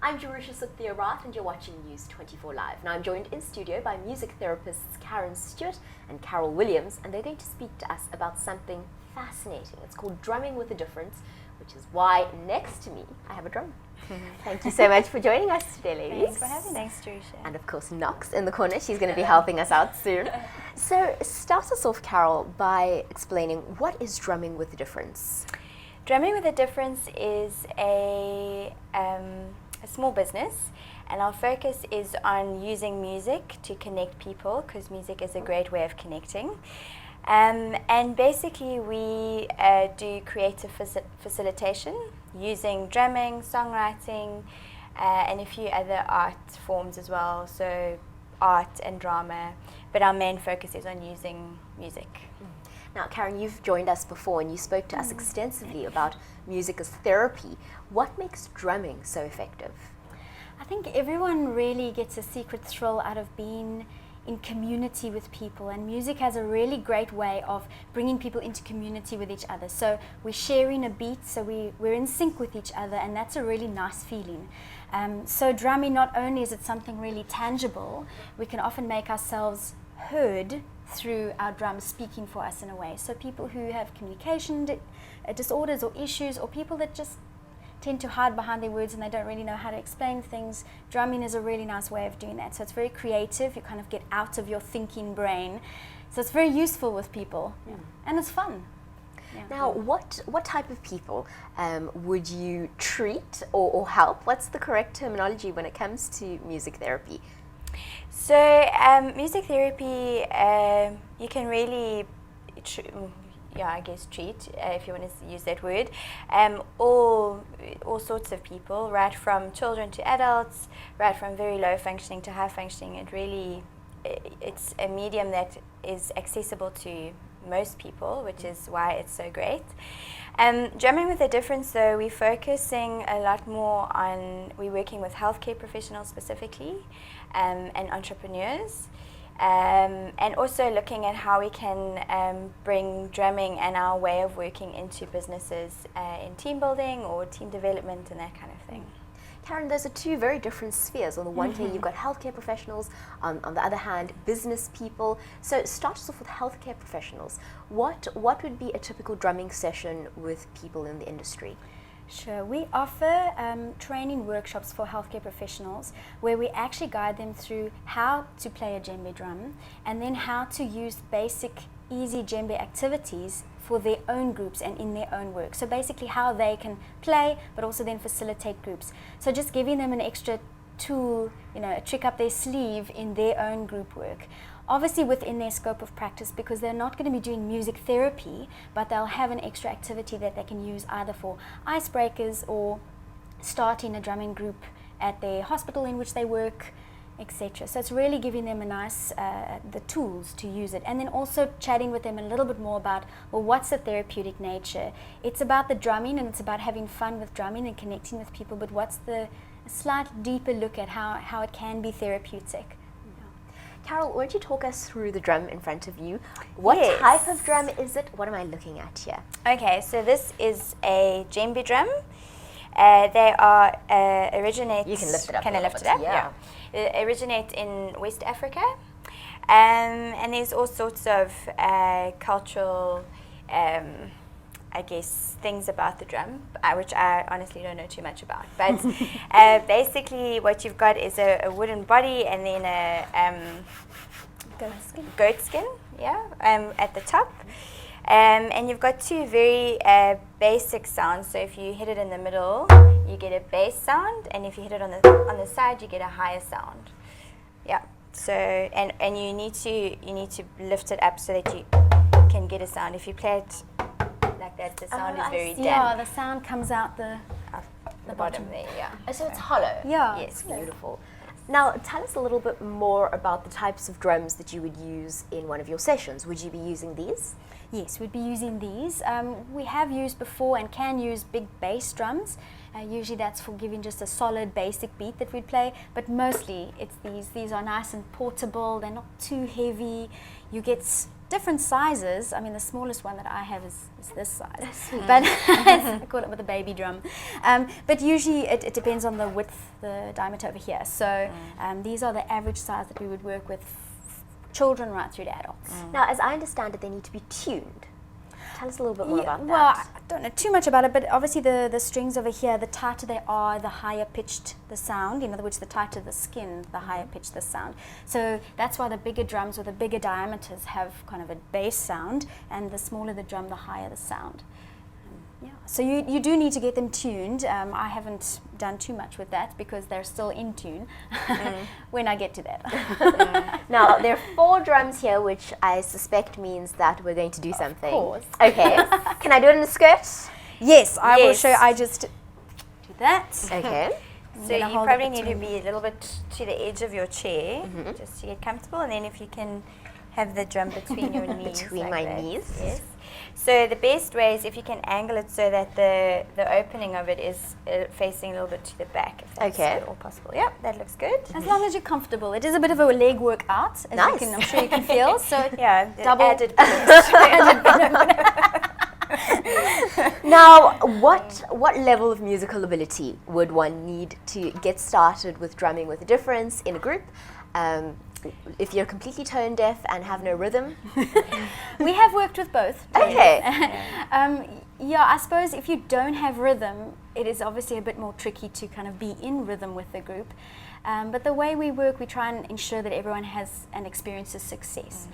I'm Jerusha Sukhthia Rath and you're watching News 24 Live. Now I'm joined in studio by music therapists Karen Stewart and Carol Williams, and they're going to speak to us about something fascinating. It's called Drumming with a Difference, which is why next to me I have a drummer. Thank you so much for joining us today, ladies. Thanks for having me. Thanks, Jerusha. And of course Nox in the corner, she's going to be helping us out soon. So start us off, Carol, by explaining what is Drumming with a Difference? Drumming with a Difference is a small business, and our focus is on using music to connect people, because music is a great way of connecting. And basically we do creative facilitation using drumming, songwriting, and a few other art forms as well, so art and drama, but our main focus is on using music. Now, Karen, you've joined us before and you spoke to us extensively about music as therapy. What makes drumming so effective? I think everyone really gets a secret thrill out of being in community with people, and music has a really great way of bringing people into community with each other. So we're sharing a beat, so we're in sync with each other, and that's a really nice feeling. So drumming, not only is it something really tangible, we can often make ourselves heard through our drums speaking for us in a way. So people who have communication disorders or issues, or people that just tend to hide behind their words and they don't really know how to explain things, drumming is a really nice way of doing that. So it's very creative, you kind of get out of your thinking brain. So it's very useful with people, and it's fun. Yeah. Now, what type of people would you treat or help? What's the correct terminology when it comes to music therapy? So music therapy, you can really, treat, if you want to use that word, all sorts of people, right from children to adults, right from very low functioning to high functioning. It's a medium that is accessible to most people, which is why it's so great. Drumming with a Difference, though, we're focusing a lot more on, we're working with healthcare professionals specifically, and entrepreneurs, and also looking at how we can bring drumming and our way of working into businesses in team building or team development and that kind of thing. Karen, those are two very different spheres. On the one hand, you've got healthcare professionals, on the other hand, business people. So start us off with healthcare professionals. What would be a typical drumming session with people in the industry? Sure. We offer training workshops for healthcare professionals where we actually guide them through how to play a djembe drum, and then how to use basic, easy djembe activities for their own groups and in their own work. So basically how they can play, but also then facilitate groups. So just giving them an extra tool, a trick up their sleeve in their own group work. Obviously within their scope of practice, because they're not going to be doing music therapy, but they'll have an extra activity that they can use either for icebreakers or starting a drumming group at their hospital in which they work, etc. So it's really giving them a nice, the tools to use it, and then also chatting with them a little bit more about, well, what's the therapeutic nature? It's about the drumming and it's about having fun with drumming and connecting with people, but what's the slight deeper look at how it can be therapeutic. Carol, why don't you talk us through the drum in front of you? What Yes. type of drum is it? What am I looking at here? Okay, so this is a djembe drum. They are originate. You can lift it up. Can a I little lift bit. it up? Yeah. They originate in West Africa, and there's all sorts of cultural, things about the drum, which I honestly don't know too much about. But basically, what you've got is a wooden body and then a goat skin, at the top. And you've got two very basic sounds. So if you hit it in the middle, you get a bass sound, and if you hit it on the side, you get a higher sound. Yeah. So and you need to lift it up so that you can get a sound. If you play it like that, the sound is very damp. Yeah, the sound comes out the bottom there. Yeah. So it's hollow. Yeah. Yes. Beautiful. Now, tell us a little bit more about the types of drums that you would use in one of your sessions. Would you be using these? Yes, we'd be using these. We have used before and can use big bass drums. Usually that's for giving just a solid basic beat that we'd play, but mostly it's these. These are nice and portable, they're not too heavy. You get different sizes. I mean, the smallest one that I have is this size, but I call it with a baby drum. But usually it depends on the width, the diameter over here. So these are the average size that we would work with children right through to adults. Now, as I understand it, they need to be tuned. Tell us a little bit more about that. Well, I don't know too much about it, but obviously the strings over here, the tighter they are, the higher pitched the sound. In other words, the tighter the skin, the higher pitched the sound. So that's why the bigger drums or the bigger diameters have kind of a bass sound, and the smaller the drum, the higher the sound. Yeah. So you do need to get them tuned. I haven't done too much with that because they're still in tune when I get to that. Now, there are 4 drums here, which I suspect means that we're going to do something. Of course. Okay. Can I do it in a skirt? Yes, I will Yes. show you. I just do that. Okay. So Then I you hold probably it need to between- be a little bit to the edge of your chair, just to get comfortable. And then if you can have the drum between your knees. Between like my that. knees. Yes. So the best way is if you can angle it so that the opening of it is facing a little bit to the back. If that's Okay. at all possible. Yeah, that looks good. As long as you're comfortable. It is a bit of a leg workout, as Nice. I'm sure you can feel. So Yeah, the Double- added Now, what level of musical ability would one need to get started with drumming with a difference in a group? If you're completely tone deaf and have no rhythm? we have worked with both. Okay. Yeah, I suppose if you don't have rhythm, it is obviously a bit more tricky to kind of be in rhythm with the group. But the way we work, we try and ensure that everyone has and experiences success.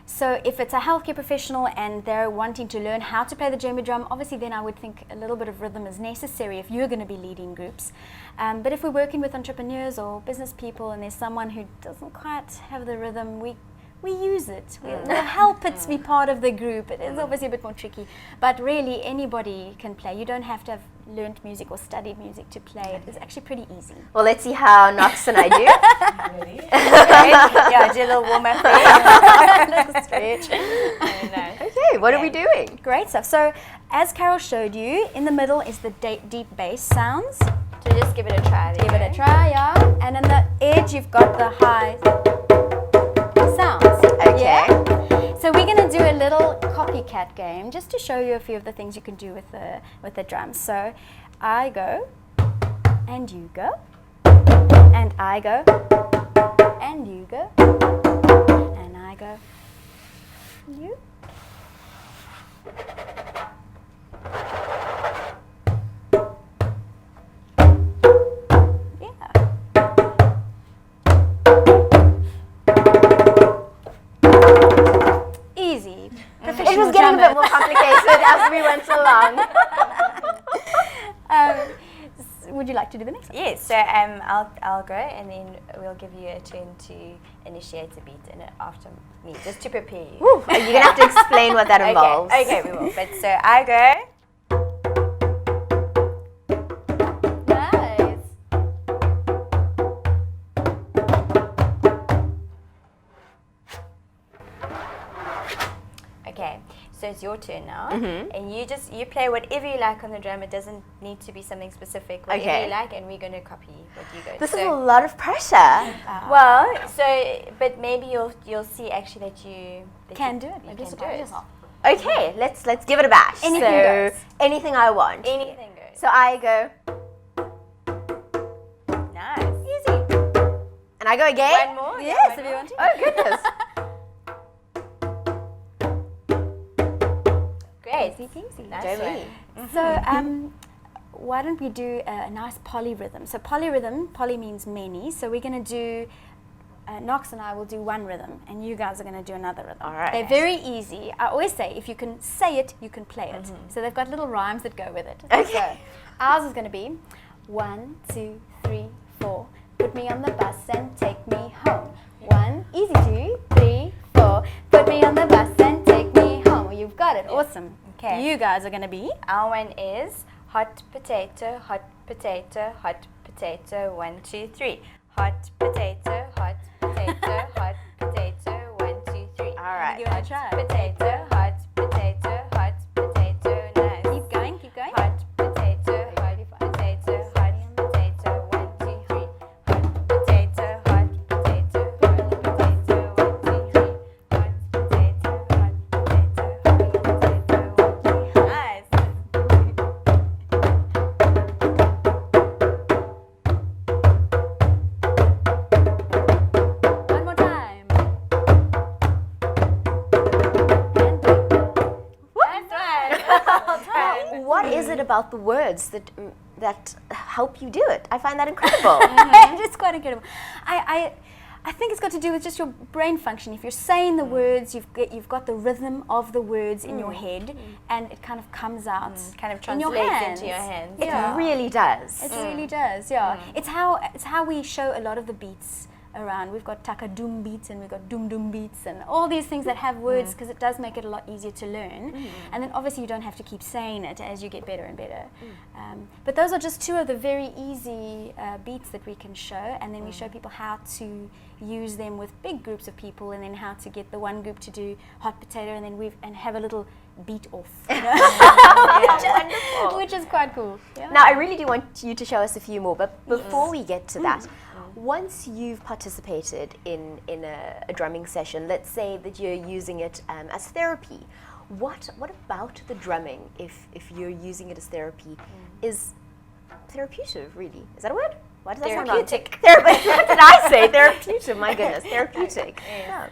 So if it's a healthcare professional and they're wanting to learn how to play the djembe drum, obviously then I would think a little bit of rhythm is necessary if you're going to be leading groups. But if we're working with entrepreneurs or business people and there's someone who doesn't quite have the rhythm, we use it. We'll help it to be part of the group. It is obviously a bit more tricky, but really anybody can play. You don't have to have learnt music or studied music to play. It is actually pretty easy. Well, let's see how Knox and I do. Yeah, do a little warm up there. Little stretch. Very nice. Okay, what are we doing? Great stuff. So as Carol showed you, in the middle is the deep bass sounds. So just give it a try. There Give you it a go. try, yeah. And on the edge, you've got the high sounds. Okay. Yeah? So we're going to do a little copycat game just to show you a few of the things you can do with the drums. So I go, and you go, and I go, and you go, and I go, you. Easy. It was getting a bit more complicated as we went along. Would you like to do the next one? Yes, so I'll go and then we'll give you a turn to initiate a beat in it after me, just to prepare you. Woo, you're going to have to explain what that involves. Okay, we will. But so I go. Nice. Okay, so it's your turn now, and you play whatever you like on the drum. It doesn't need to be something specific. Whatever Okay. you like, and we're going to copy what you go. This so, is a lot of pressure. well, but maybe you'll see actually that you Can do it. You Maybe can do surprise it. yourself. Okay, let's give it a bash. Anything so, goes. anything I want. Anything goes. So I go, Nice. Easy. and I go again? One more. Yes, one if you more. want to. Oh, goodness. Great. Easy peasy. Nice Go one. me. So, why don't we do a nice polyrhythm? So polyrhythm, poly means many. So we're going to do, Knox and I will do one rhythm, and you guys are going to do another rhythm. All right. They're very easy. I always say, if you can say it, you can play it. So they've got little rhymes that go with it. Okay. So ours is going to be 1, 2, 3, 4. Put me on the bus and take me home. 1, easy, 2, 3, 4. Put me on the bus and take me home. Well, you've got it. Awesome. Okay. You guys are going to be. Our one is hot potato, hot potato, hot potato. 1, 2, 3. Hot potato, hot potato, hot potato. 1, 2, 3. All right. Give it a try. Potato, hot potato, hot potato. Nice. Keep going, keep going. Hot potato, hot potato, hot potato. 1, 2, 3. Hot potato, hot potato, hot potato. 1, 2, 3. Hot potato, it about the words that help you do it? I find that incredible. It's quite incredible. I think it's got to do with just your brain function. If you're saying the words, you've got the rhythm of the words in your head, and it kind of comes out, Kind of in your translates hands. into your hands. It Yeah. really does. It really does, yeah. It's how we show a lot of the beats around. We've got taka doom beats and we've got doom doom beats and all these things that have words, because it does make it a lot easier to learn. And then obviously you don't have to keep saying it as you get better and better. But those are just two of the very easy beats that we can show, and then we show people how to use them with big groups of people, and then how to get the one group to do hot potato, and then and have a little beat off, you know? Wonderful. Which is quite cool. Yeah. Now, I really do want you to show us a few more, but before we get to that, once you've participated in a drumming session, let's say that you're using it as therapy, what about the drumming, if you're using it as therapy, is therapeutic, really? Is that a word? Why does that sound wrong? Therapeutic. What did I say? Therapeutic, my goodness, therapeutic. Yeah.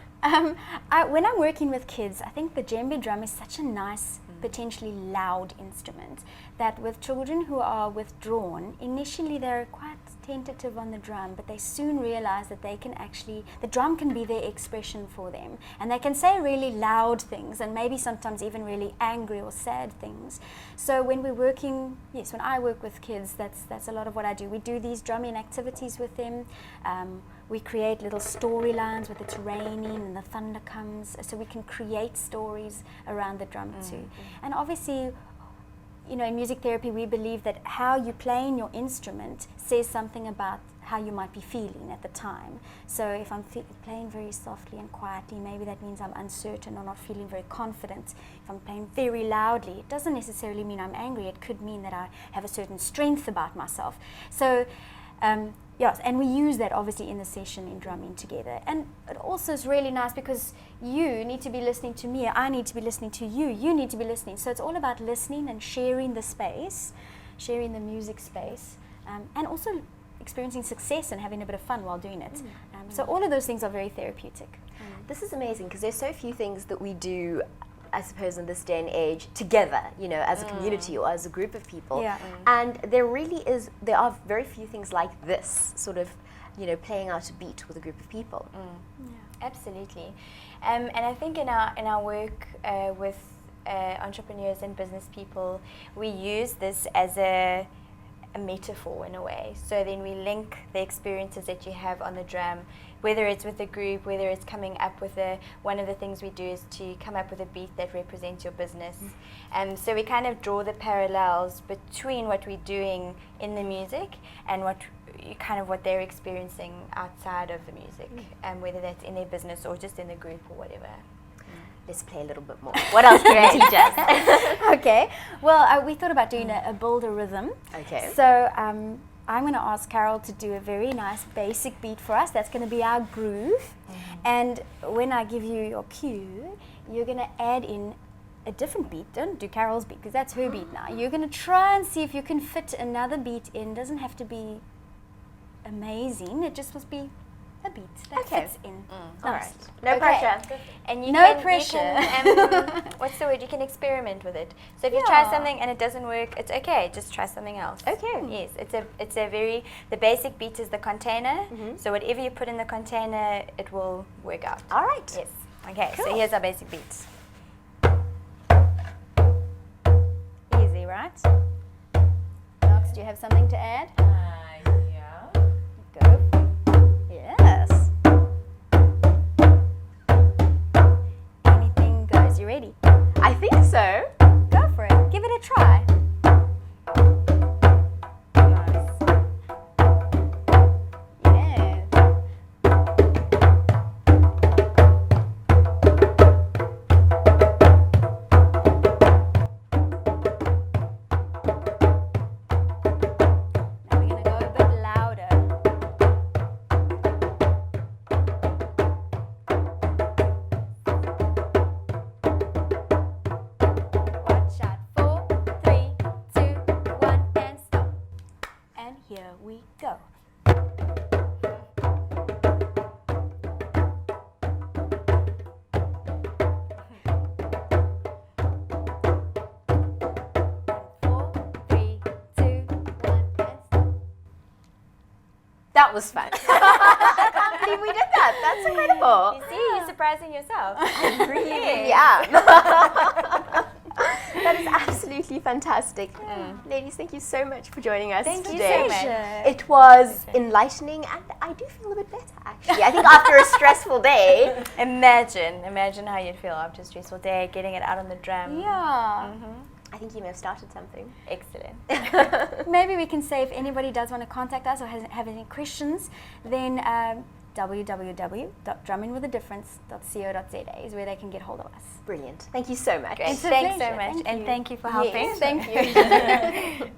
When I'm working with kids, I think the djembe drum is such a nice, potentially loud instrument that with children who are withdrawn, initially they're quite tentative on the drum, but they soon realize that the drum can be their expression for them, and they can say really loud things, and maybe sometimes even really angry or sad things. So when when I work with kids, that's a lot of what I do. We do these drumming activities with them. We create little storylines with it's raining and the thunder comes, so we can create stories around the drum too. And obviously, you know, in music therapy, we believe that how you're playing your instrument says something about how you might be feeling at the time. So if I'm playing very softly and quietly, maybe that means I'm uncertain or not feeling very confident. If I'm playing very loudly, it doesn't necessarily mean I'm angry. It could mean that I have a certain strength about myself. So yes, and we use that obviously in the session in drumming together. And it also is really nice because you need to be listening to me, I need to be listening to you, you need to be listening. So it's all about listening and sharing the space, sharing the music space, and also experiencing success and having a bit of fun while doing it. So all of those things are very therapeutic. This is amazing because there's so few things that we do, I suppose, in this day and age together, you know, as a community or as a group of people. Yeah. And there are very few things like this, sort of, you know, playing out a beat with a group of people. Absolutely. And I think in our work with entrepreneurs and business people, we use this as a metaphor in a way. So then we link the experiences that you have on the drum, whether it's with a group, whether it's coming up with one of the things we do is to come up with a beat that represents your business. And so we kind of draw the parallels between what we're doing in the music and what they're experiencing outside of the music, and whether that's in their business or just in the group or whatever. Let's play a little bit more. What else can you teach us? Okay, well, we thought about doing a bolder rhythm. Okay. So I'm going to ask Carol to do a very nice basic beat for us. That's going to be our groove. And when I give you your cue, you're going to add in a different beat. Don't do Carol's beat because that's her beat now. You're going to try and see if you can fit another beat in. Doesn't have to be amazing. It just must be a beat that fits in. All right. No pressure. And you No can, pressure. You can, what's the word? You can experiment with it. So if you try something and it doesn't work, it's okay. Just try something else. Okay. Yes, the basic beat is the container. So whatever you put in the container, it will work out. All right. Yes. Okay. Cool. So here's our basic beats. Easy, right? Knox, do you have something to add? Yeah. Go. Yes. Anything goes. You ready? I think so. Go for it. Give it a try. Nice. Yeah. Now we're going to go a bit louder. Watch out. 4, 3, That was fun. I can't believe we did that. That's incredible. You see, you're surprising yourself. Really am. That is absolutely fantastic. Ladies, thank you so much for joining us Thank you today. so much. It was enlightening, and I do feel a bit better, actually. I think after a stressful day. Imagine how you'd feel after a stressful day, getting it out on the drum. Yeah. I think you may have started something. Excellent. Maybe we can say if anybody does want to contact us or have any questions, then www.drummingwithadifference.co.za is where they can get hold of us. Brilliant. Thank you so much. Great. It's a Thanks so pleasure. much. Thank And you. thank you for helping. Yes, thank you.